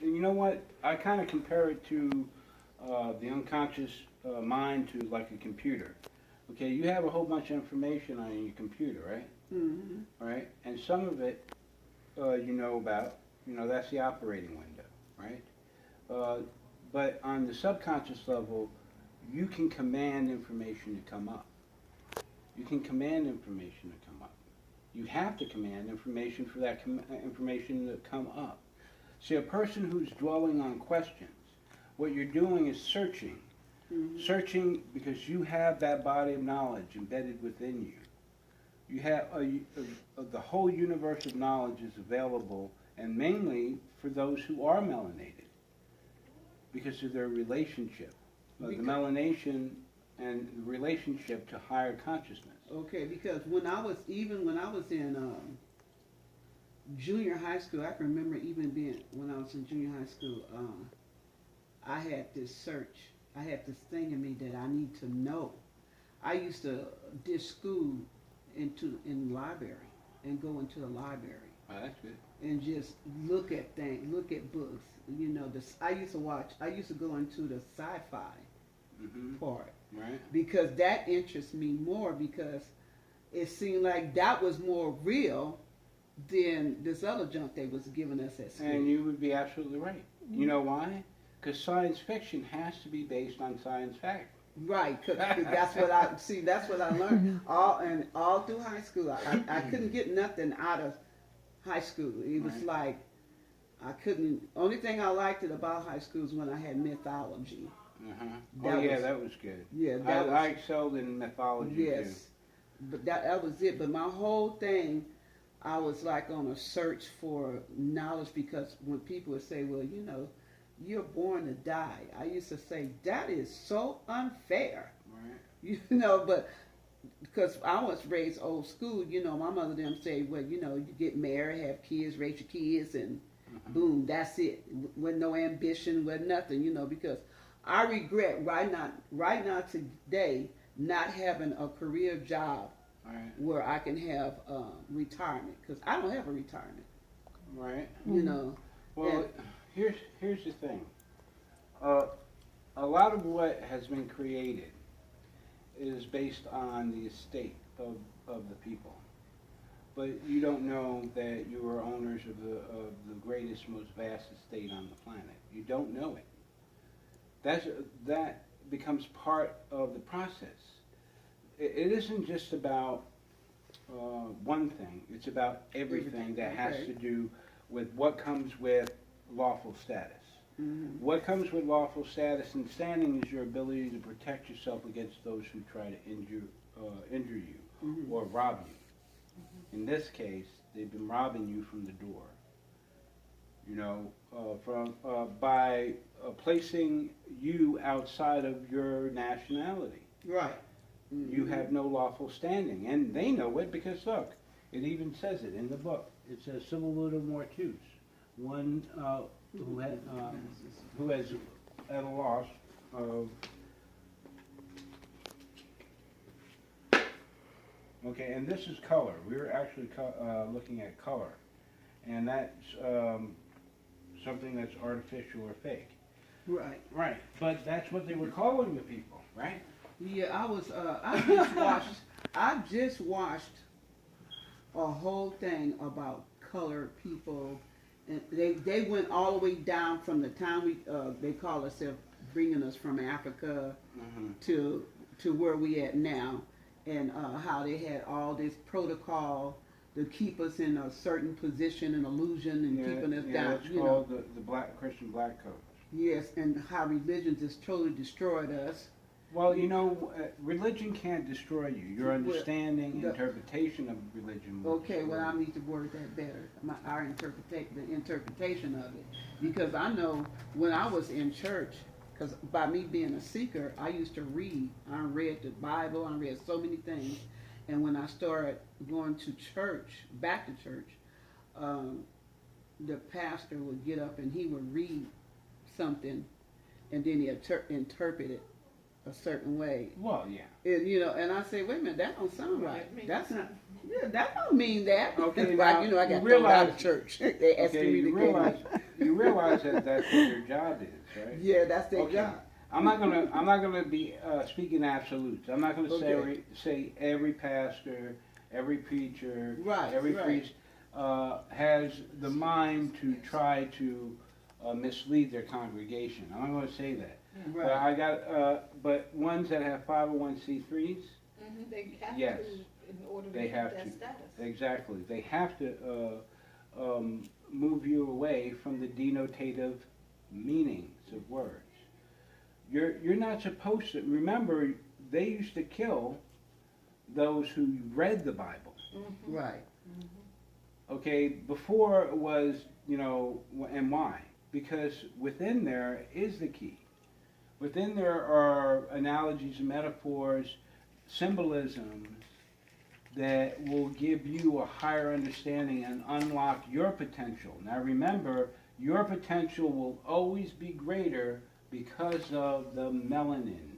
you know what? I kind of compare it to the unconscious mind to like a computer. Okay, you have a whole bunch of information on your computer, right? Mhm. Right? And some of it you know about, that's the operating window, right? Uh, but on the subconscious level, you can command information to come up. You can command information to come up. You have to command information for that information to come up. See, a person who's dwelling on questions, what you're doing is searching. Mhm. Searching because you have that body of knowledge embedded within you. You have the whole universe of knowledge is available, and mainly for those who are melanated, because of their relationship, the melanation and the relationship to higher consciousness. Okay, because when I was in junior high school, I can remember even being when I was in junior high school, I had this search. I had this thing in me that I need to know. I used to ditch school in the library and go into the library Oh, that's good. and just look at things, look at books. You know, I used to go into the sci-fi part Right. because that interests me more because it seemed like that was more real than this other junk they was giving us at school. And you would be absolutely right. You know why? Because science fiction has to be based on science fact. Right, cause that's what I see. That's what I learned all through high school. I couldn't get nothing out of high school. It was Right. like I couldn't. Only thing I liked it about high school is when I had mythology. Uh-huh. That Yeah, was- that was good. Yeah, I excelled in mythology yes, but that was it. But my whole thing, I was like on a search for knowledge because when people would say, "Well, you know, you're born to die," I used to say that is so unfair. too. Right. You know, but because I was raised old school, you know, my mother them say, well, you know, you get married, have kids, raise your kids, and boom, that's it. With no ambition, with nothing, you know, because I regret right now today not having a career job Right. where I can have retirement because I don't have a retirement, Right. you know. Well, here's the thing. A lot of what has been created is based on the estate of the people. But you don't know that you are owners of the greatest, most vast estate on the planet. You don't know it. That becomes part of the process. It isn't just about one thing. It's about everything that has Okay. to do with what comes with lawful status. Mm-hmm. What comes with lawful status and standing is your ability to protect yourself against those who try to injure you Mm-hmm. or rob you. In this case, they've been robbing you from the door. You know, by placing you outside of your nationality. Right. Mm-hmm. You have no lawful standing, and they know it because look, it even says it in the book. It says civil litter mortuus, one who has at a loss of. Okay, and this is color. We're actually looking at color, and that's something that's artificial or fake. Right. Right, but that's what they were calling the people, right? Yeah, I just watched a whole thing about colored people, and they went all the way down from the time they call themselves bringing us from Africa to where we at now, and how they had all this protocol to keep us in a certain position and illusion and keeping us down. It's called the Black Christian Black Code. Yes, and how religion just totally destroyed us. Well, religion can't destroy you. Your understanding, interpretation of religion will Okay, well, destroy I need to word that better. The interpretation of it, because I know when I was in church, because by me being a seeker, I used to read. I read the Bible. I read so many things, and when I started going to church, back to church, the pastor would get up and he would read something, and then he interpret it a certain way. Well, yeah. And, and I say, wait a minute, that don't sound right. That's not. Yeah, that don't mean that. Okay, Like, now, you know, I you got thrown out of realize- church. They asking Okay, me you to realize, go. you realize that that's what their job is, right? Yeah, that's their Okay. job. I'm not gonna be speaking absolutes. I'm not gonna Okay. say every pastor, every preacher, Right, every right. priest has the mind to try to mislead their congregation. I'm not gonna say that. But Right. I got, but ones that have 501c3s, They have Yes. to, in order to They get have that to. status. exactly, they have to move you away from the denotative meanings of words. You're not supposed to, remember, they used to kill those who read the Bible. Right. Okay, before it was, you know, and why? Because within there is the key. Within there are analogies, metaphors, symbolisms that will give you a higher understanding and unlock your potential. Now remember, your potential will always be greater because of the melanin.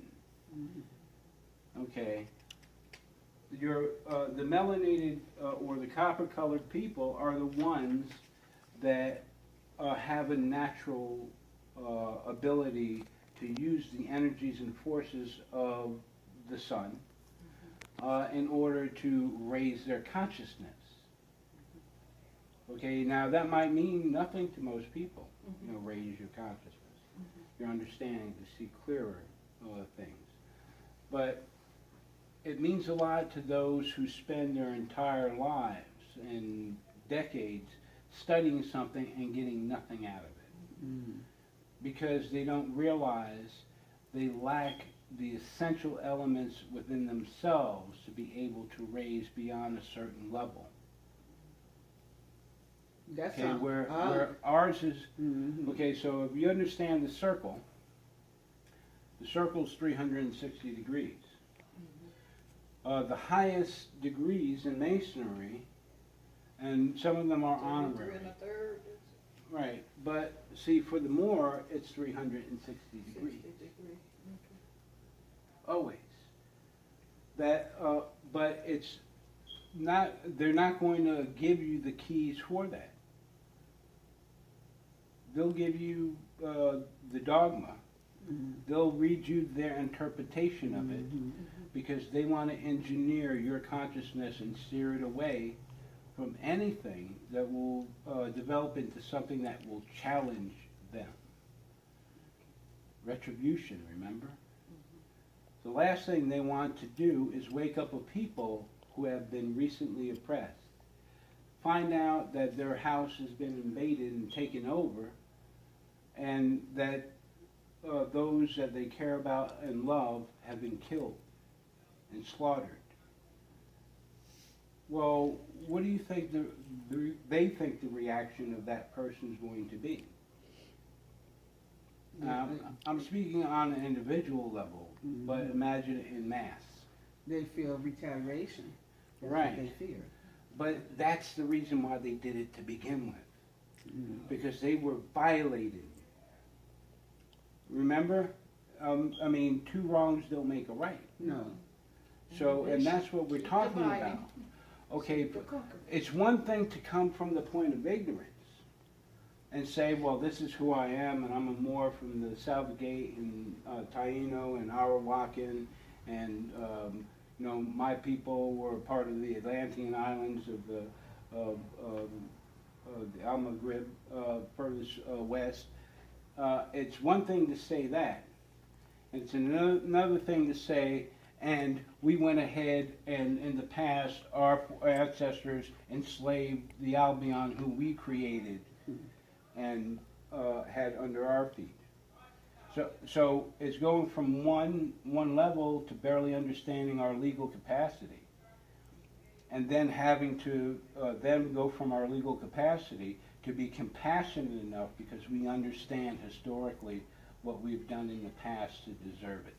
Okay. The melanated or the copper-colored people are the ones that have a natural ability to use the energies and forces of the sun in order to raise their consciousness. Okay, now that might mean nothing to most people, you know, raise your consciousness, your understanding to see clearer things. But it means a lot to those who spend their entire lives and decades studying something and getting nothing out of it. Because they don't realize they lack the essential elements within themselves to be able to raise beyond a certain level. That's Okay, where ours is, Mhm. okay, so if you understand the circle's 360 degrees. The highest degrees in masonry, and some of them are 3 honorary. 1/3 is Right, but see, for the Moor, it's 360 degrees, 60 degree. always. That, but it's not, they're not going to give you the keys for that. They'll give you the dogma. They'll read you their interpretation of it because they want to engineer your consciousness and steer it away from anything that will develop into something that will challenge them. Retribution, remember? The last thing they want to do is wake up a people who have been recently oppressed. Find out that their house has been invaded and taken over, and that those that they care about and love have been killed and slaughtered. Well, what do you think they think the reaction of that person is going to be? I'm speaking on an individual level, but imagine it in mass. They feel retaliation. That's Right. what they fear. But that's the reason why they did it to begin with, because they were violated. Remember? I mean, two wrongs don't make a right. No. So, and that's what we're talking Dividing. about. Okay, The conquer. it's one thing to come from the point of ignorance and say, well, this is who I am, and I'm a Moor from the Salvagate and Taino and Arawakan, and you know, my people were part of the Atlantean islands of the Almagrib, furthest west. It's one thing to say that. It's another thing to say, and we went ahead and in the past, our ancestors enslaved the Albion who we created and had under our feet. So it's going from one level to barely understanding our legal capacity, and then having to then go from our legal capacity to be compassionate enough because we understand historically what we've done in the past to deserve it.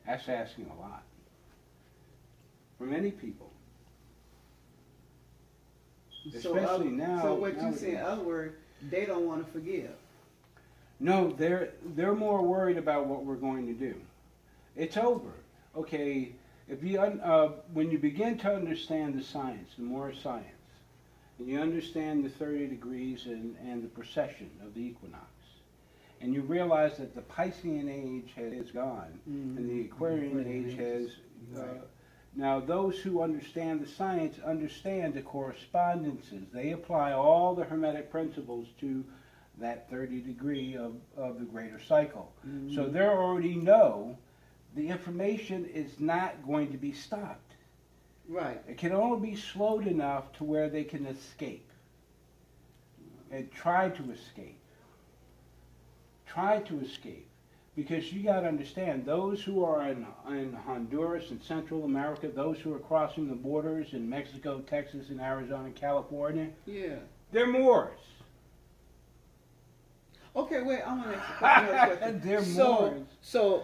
That's asking a lot for many people. Especially now. So what you nowadays. say, in other words, they don't want to forgive. No, they're more worried about what we're going to do. It's over. Okay, if you when you begin to understand the science, the more science, and you understand the 30 degrees and the precession of the equinox, and you realize that the Piscean age has gone and the Aquarian age has. Now, those who understand the science understand the correspondences. They apply all the Hermetic principles to that 30 degree of the greater cycle. So they already know the information is not going to be stopped. Right. It can only be slowed enough to where they can escape and try to escape. Try to escape. Because you got to understand, those who are in Honduras and Central America, those who are crossing the borders in Mexico, Texas, and Arizona, and California, Yeah. they're Moors. Okay, wait, I want to ask you another question. They're so, Moors. So,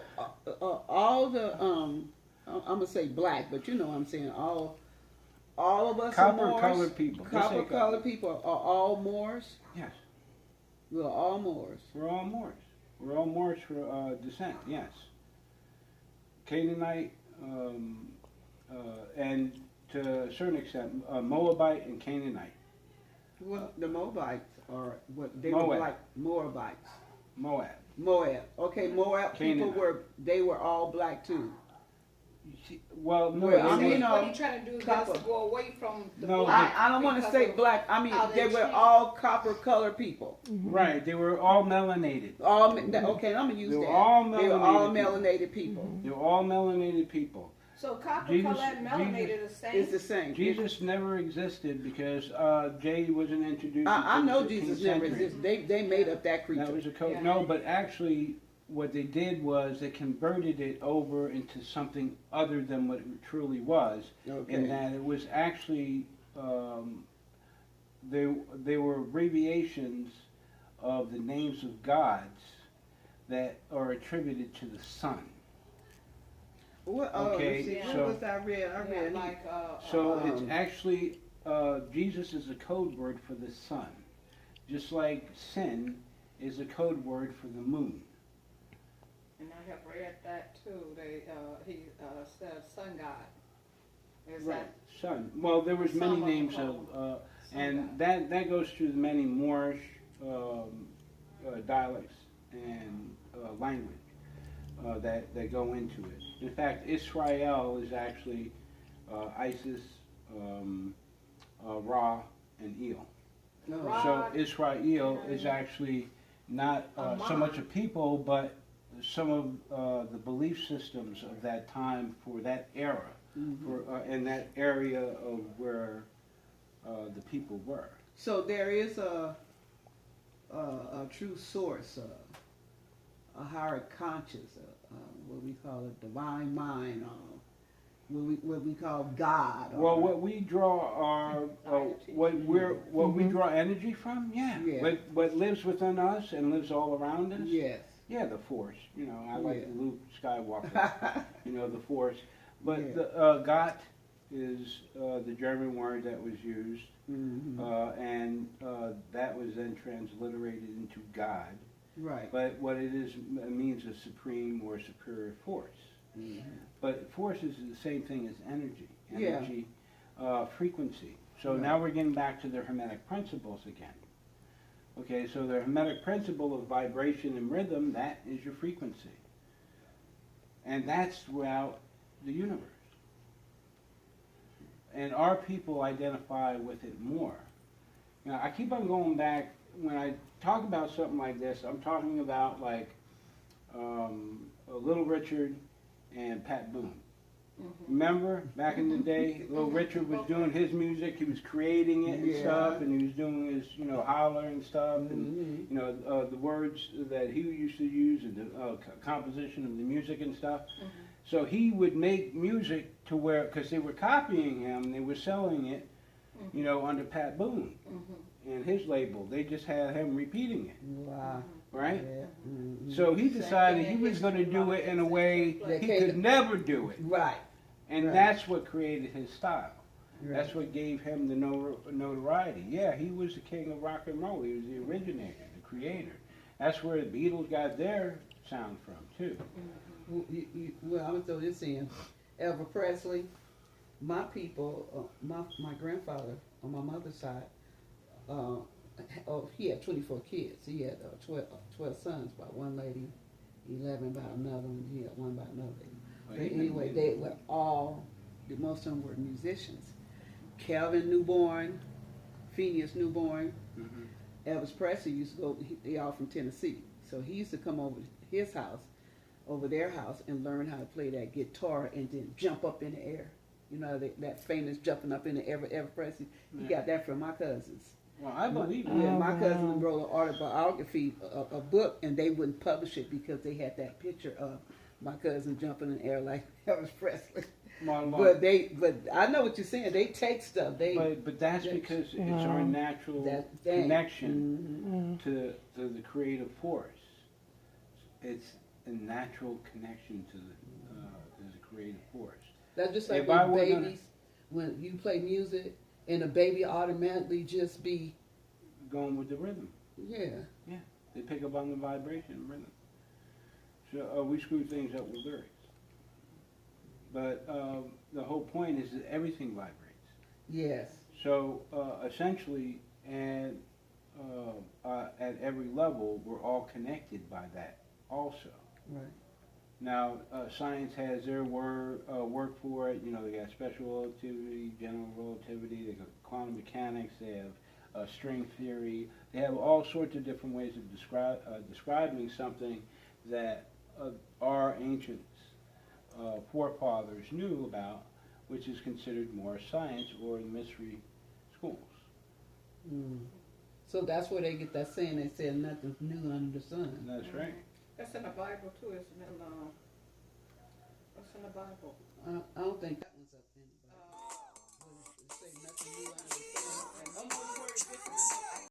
all the, I'm going to say black, but you know what I'm saying, all of us are Moors? Copper-colored people. Just say Copper-colored people are all Moors? Yes, We're all Moors. we're all Moors. We're all Moors for descent, yes. Canaanite, and to a certain extent, Moabite and Canaanite. Well, the Moabites are what they Moab. were like Moabites. Moab. Moab. Okay, Moab people Canaanite. were all black too. Well, no, Well, I they mean, were- What you trying to do is copper. just go away from the No, black. I don't want to because say of black. I mean, how they were changed. all copper colored people. right, they were all melanated. Okay, I'm gonna use They were that. all They were all melanated melanated people. They were all melanated people. So copper Jesus- color and melanated are the same. It's the same. Jesus never existed because Jay wasn't introduced. I until know the 15th Jesus never century. existed. They made up that creature. That was a code. Yeah. No, but actually, what they did was they converted it over into something other than what it truly was, Okay. in that it was actually they were abbreviations of the names of gods that are attributed to the sun. What, Okay, let's see, what so- was I read? I Yeah, read. like So it's Um, actually Jesus is a code word for the sun, just like sin is a code word for the moon. and I have read that too. He said sun god. Is Right, sun. Well, there was many Some of names them of, call sun and god. that goes through the many Moorish dialects and language that go into it. In fact, Israel is actually Isis, Ra, and El. No. Ra. So Israel is actually not so much a people, but some of the belief systems of that time for that era, in that area of where the people were. So there is a true source, a higher conscious, what we call a divine mind, what we call God. Well, what we draw our what we draw energy from, yeah. Yeah. What lives within us and lives all around us. Yes. Yeah, the Force. You know, I like Yeah. Luke Skywalker. You know, the Force. But Yeah. the Gott is the German word that was used, Mhm. and that was then transliterated into God. Right. But what it is it means a supreme or superior force. Mhm. But force is the same thing as energy. Yeah. Energy, frequency. So Right. now we're getting back to the Hermetic principles again. Okay, so the Hermetic principle of vibration and rhythm, that is your frequency. And that's throughout the universe. And our people identify with it more. Now, I keep on going back, when I talk about something like this, I'm talking about like Little Richard and Pat Boone. Remember, back in the day, Little Richard was doing his music, he was creating it and Yeah. stuff, and he was doing his, holler and stuff, Mhm. and, the words that he used to use, and the composition of the music and stuff. So he would make music to where, because they were copying him, they were selling it, under Pat Boone and his label. They just had him repeating it, Wow. right? Yeah. Mhm. So he Same decided thing he in was going to history, do it in a Robert way Spencer he Play. could never do it. Right. And Right. that's what created his style. Right. That's what gave him the notoriety. Yeah, he was the king of rock and roll. He was the originator, the creator. That's where the Beatles got their sound from, too. Well, I'm gonna throw this in. Elvis Presley. My people, my grandfather on my mother's side, uh, he had 24 kids. He had 12 sons by one lady, 11 by another, and he had one by another lady. Well, But he anyway, been- they were all, most of them were musicians. Calvin Newborn, Phineas Newborn, Mhm. Elvis Presley used to go, they all from Tennessee. So he used to come over to his house, over their house, and learn how to play that guitar and then jump up in the air. You know, that famous jumping up in the air, Elvis Presley. He Yeah. got that from my cousins. Well, I believe it. Yeah, Oh, my wow. cousin wrote an autobiography, a book, and they wouldn't publish it because they had that picture of my cousin jumping in the air like Elvis Presley. Well, But I know what you're saying. They take stuff. but that's because it's our Wow. natural that thing. connection Mm. to the creative force. It's a natural connection to the creative force. That's just like If I with were gonna- babies, when you play music and a baby automatically just be, Going with the rhythm. yeah. They pick up on the vibration and rhythm. So we screw things up with lyrics. But the whole point is that everything vibrates. Yes. So essentially, and at every level, we're all connected by that also. Right. Now, science has their work for it. You know, they got special relativity, general relativity, they got quantum mechanics, they have string theory. They have all sorts of different ways of describing something that our ancient forefathers knew about, which is considered more science or the mystery schools. Mm. So that's where they get that saying. They said nothing's new under the sun. And that's right. That's in the Bible too, isn't it? What's in the Bible? I don't think that one's up in the Bible. It say nothing new under the sun. And those words different.